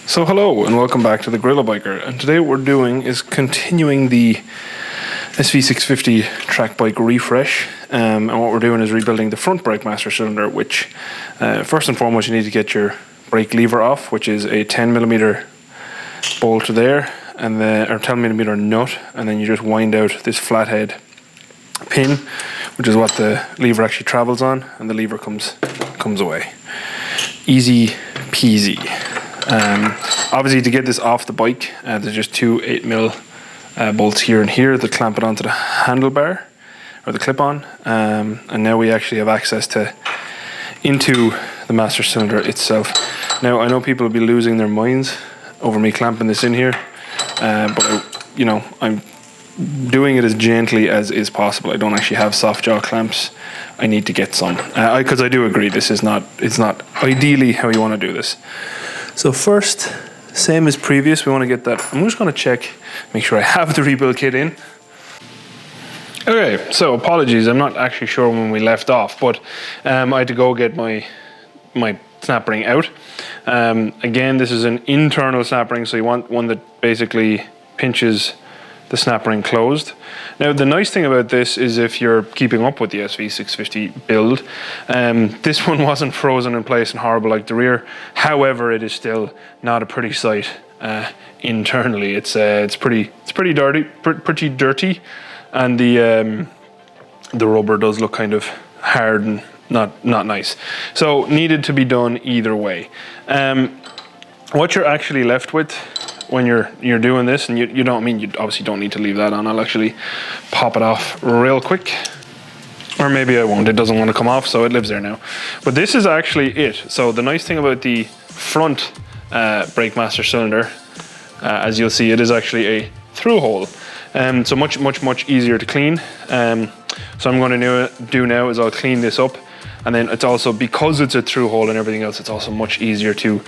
So hello and welcome back to the GorillaBiker, and today what we're doing is continuing the SV650 track bike refresh, and what we're doing is rebuilding the front brake master cylinder, which first and foremost you need to get your brake lever off, which is a 10mm bolt there, and or 10mm nut, and then you just wind out this flathead pin, which is what the lever actually travels on, and the lever comes away. Easy peasy. Obviously, to get this off the bike, there's just two 8mm bolts here and here that clamp it onto the handlebar or the clip-on, and now we actually have access into the master cylinder itself. Now I know people will be losing their minds over me clamping this in here, but you know, I'm doing it as gently as is possible. I don't actually have soft jaw clamps. I need to get some, because I do agree it's not ideally how you want to do this. So first, same as previous, we want to get that. I'm just going to check, make sure I have the rebuild kit in. Okay, so apologies, I'm not actually sure when we left off, but I had to go get my snap ring out. Again, this is an internal snap ring, so you want one that basically pinches the snap ring closed. Now the nice thing about this is if you're keeping up with the SV650 build, this one wasn't frozen in place and horrible like the rear. However, it is still not a pretty sight internally. It's pretty dirty, and the rubber does look kind of hard and not nice. So needed to be done either way. What you're actually left with when you're doing this, and you obviously don't need to leave that on. I'll actually pop it off real quick, or maybe I won't. It doesn't want to come off, so it lives there now. But this is actually it. So the nice thing about the front brake master cylinder, as you'll see, it is actually a through hole, so much easier to clean. So I'm going to do now is I'll clean this up. And then it's also, because it's a through hole and everything else, it's also much easier to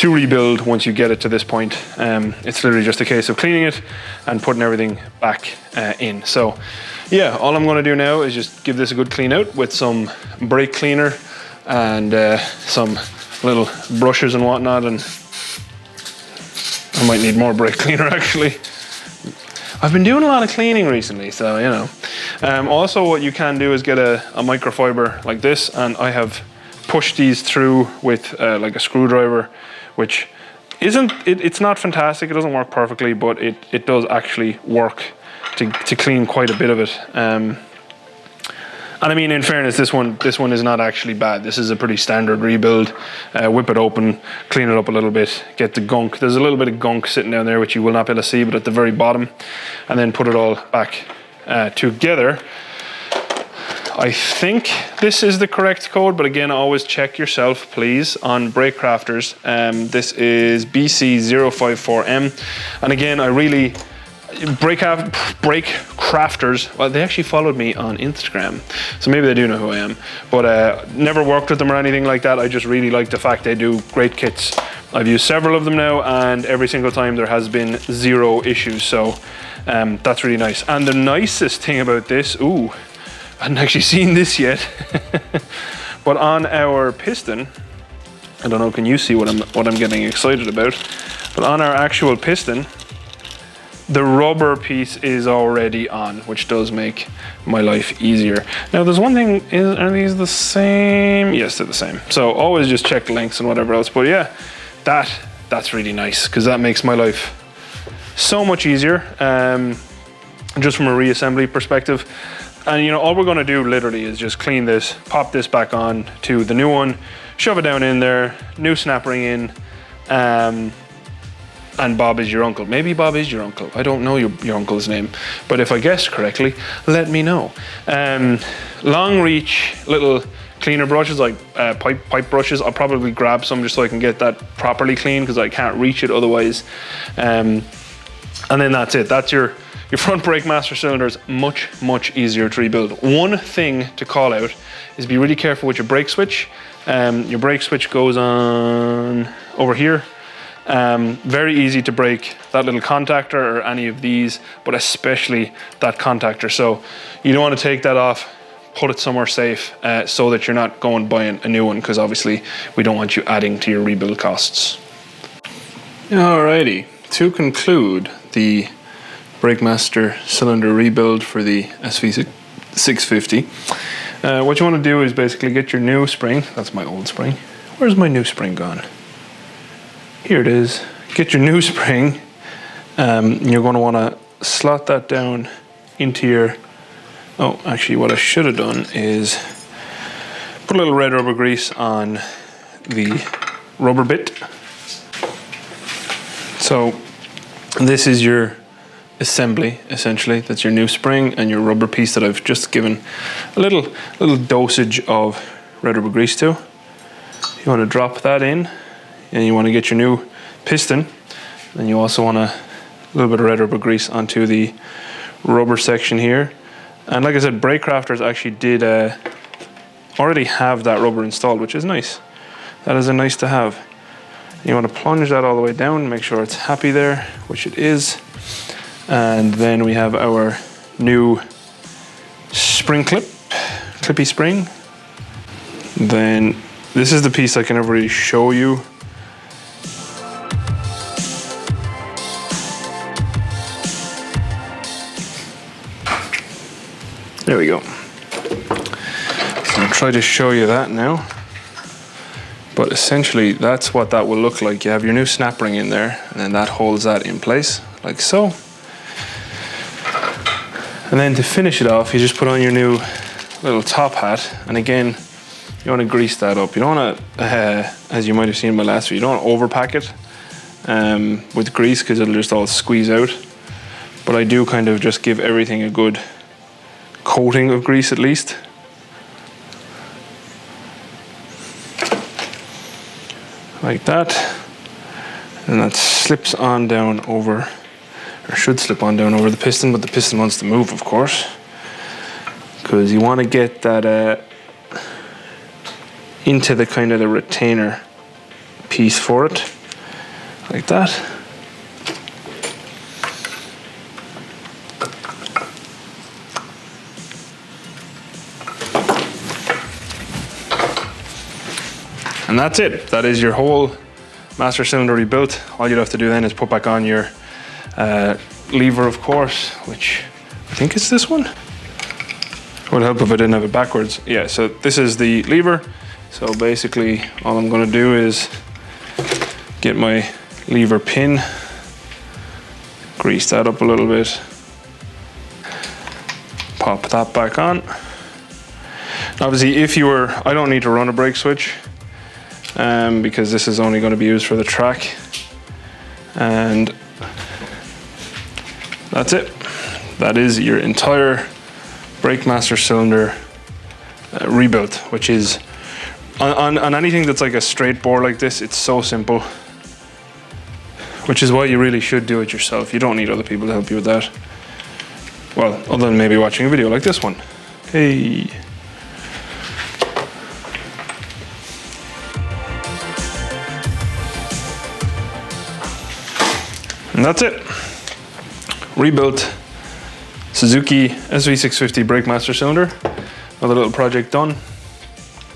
rebuild once you get it to this point. It's literally just a case of cleaning it and putting everything back in. So yeah, all I'm going to do now is just give this a good clean out with some brake cleaner and some little brushes and whatnot. And I might need more brake cleaner actually. I've been doing a lot of cleaning recently, so you know. Also, what you can do is get a microfiber like this, and I have pushed these through with like a screwdriver, which it's not fantastic, it doesn't work perfectly, but it does actually work to clean quite a bit of it. And I mean, in fairness, this one is not actually bad. This is a pretty standard rebuild. Whip it open, clean it up a little bit, get the gunk. There's a little bit of gunk sitting down there, which you will not be able to see, but at the very bottom, and then put it all back together. I think this is the correct code, but again, always check yourself, please, on Brake Crafters. This is BC054M, and again, I really Brake Crafters, well, they actually followed me on Instagram, so maybe they do know who I am, but never worked with them or anything like that. I just really like the fact they do great kits. I've used several of them now, and every single time there has been zero issues, so that's really nice. And the nicest thing about this, I hadn't actually seen this yet, but on our piston, I don't know, can you see what I'm getting excited about? But on our actual piston, the rubber piece is already on, which does make my life easier. Now there's one thing, are these the same? Yes, they're the same. So always just check the lengths and whatever else. But yeah, that's really nice, because that makes my life so much easier, just from a reassembly perspective. And you know, all we're gonna do literally is just clean this, pop this back on to the new one, shove it down in there, new snap ring in, and Bob is your uncle. Maybe Bob is your uncle. I don't know your uncle's name, but if I guessed correctly, let me know. Long reach little cleaner brushes, like pipe brushes. I'll probably grab some just so I can get that properly clean, because I can't reach it otherwise. And then that's it. That's your front brake master cylinder is much easier to rebuild. One thing to call out is be really careful with your brake switch. Your brake switch goes on over here. Very easy to break that little contactor or any of these, but especially that contactor. So you don't want to take that off, put it somewhere safe, so that you're not going buying a new one, because obviously we don't want you adding to your rebuild costs. Alrighty, to conclude the Brakemaster cylinder rebuild for the SV650, what you want to do is basically get your new spring. That's my old spring. Where's my new spring gone? Here it is. Get your new spring. You're going to want to slot that down into your... Oh, actually what I should have done is put a little red rubber grease on the rubber bit. So this is your assembly, essentially. That's your new spring and your rubber piece that I've just given a little dosage of red rubber grease to. You want to drop that in, and you want to get your new piston. Then you also want a little bit of red rubber grease onto the rubber section here. And like I said, brake crafters actually did already have that rubber installed, which is nice. That is a nice to have. You want to plunge that all the way down, make sure it's happy there, which it is. And then we have our new spring clip, clippy spring. Then this is the piece I can never really show you. There we go. So I'll try to show you that now. But essentially that's what that will look like. You have your new snap ring in there, and then that holds that in place, like so. And then to finish it off, you just put on your new little top hat, and again, you want to grease that up. You don't want to, as you might have seen in my last video, you don't want to overpack it with grease, because it'll just all squeeze out. But I do kind of just give everything a good coating of grease at least. Like that. And that slips on down over, or should slip on down over the piston, but the piston wants to move, of course, because you want to get that into the kind of the retainer piece for it, like that. And that's it. That is your whole master cylinder rebuilt. All you'd have to do then is put back on your lever, of course, which I think is this one. It would help if I didn't have it backwards. Yeah, so this is the lever. So basically all I'm going to do is get my lever pin, grease that up a little bit, pop that back on. Obviously if you were, I don't need to run a brake switch, because this is only going to be used for the track, and that's it. That is your entire Brakemaster cylinder rebuilt, which is on anything that's like a straight bore like this, it's so simple, which is why you really should do it yourself. You don't need other people to help you with that. Well, other than maybe watching a video like this one. Hey. And that's it. Rebuilt Suzuki SV650 Brakemaster cylinder. Another little project done.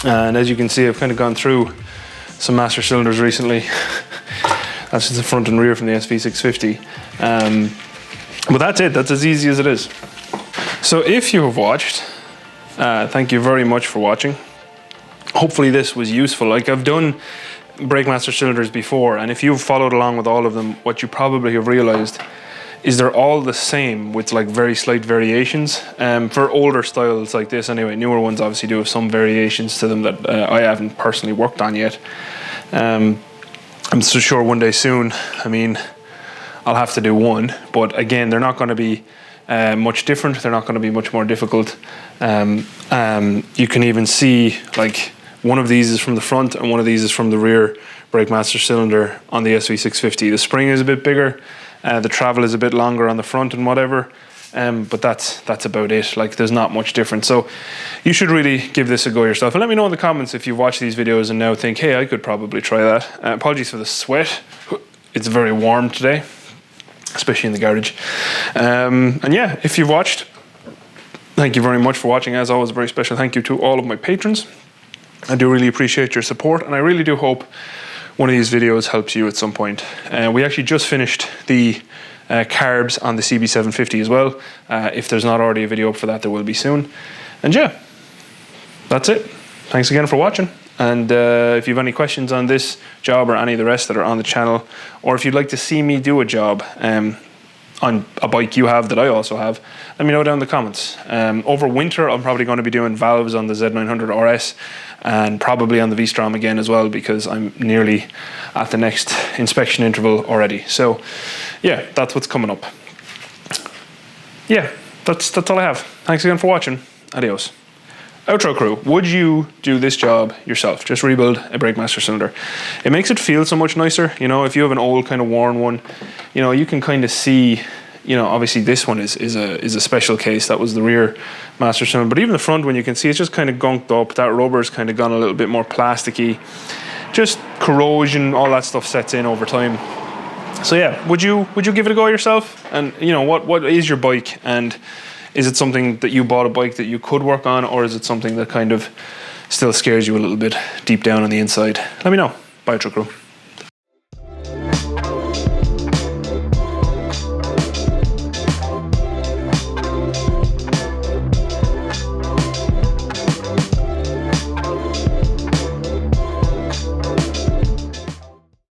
And as you can see, I've kind of gone through some master cylinders recently. That's just the front and rear from the SV650. But that's it. That's as easy as it is. So if you have watched, thank you very much for watching. Hopefully this was useful. Like, I've done Brakemaster cylinders before, and if you've followed along with all of them, what you probably have realized is they're all the same with like very slight variations. For older styles like this anyway. Newer ones obviously do have some variations to them that I haven't personally worked on yet. I'm so sure one day soon, I mean, I'll have to do one, but again, they're not going to be much different. They're not going to be much more difficult. You can even see, like, one of these is from the front and one of these is from the rear Brakemaster cylinder on the SV650. The spring is a bit bigger, the travel is a bit longer on the front and whatever, but that's about it. Like, there's not much difference. So you should really give this a go yourself. And let me know in the comments if you've watched these videos and now think, hey, I could probably try that. Apologies for the sweat. It's very warm today, especially in the garage. And yeah, if you've watched, thank you very much for watching. As always, a very special thank you to all of my patrons. I do really appreciate your support, and I really do hope one of these videos helps you at some point. We actually just finished the carbs on the CB750 as well. If there's not already a video up for that, there will be soon. And yeah, that's it. Thanks again for watching. And if you have any questions on this job or any of the rest that are on the channel, or if you'd like to see me do a job on a bike you have that I also have, let me know down in the comments. Over winter, I'm probably going to be doing valves on the Z900RS and probably on the V-Strom again as well, because I'm nearly at the next inspection interval already. So yeah, that's what's coming up. Yeah, that's all I have. Thanks again for watching. Adios. Outro crew, would you do this job yourself? Just rebuild a brake master cylinder. It makes it feel so much nicer. You know, if you have an old kind of worn one, you know, you can kind of see, you know, obviously this one is a special case. That was the rear master cylinder, but even the front one, you can see it's just kind of gunked up. That rubber's kind of gone a little bit more plasticky. Just corrosion, all that stuff sets in over time. So yeah, would you give it a go yourself? And you know, what is your bike, and is it something that you bought a bike that you could work on, or is it something that kind of still scares you a little bit deep down on the inside? Let me know. Bye, Outro crew.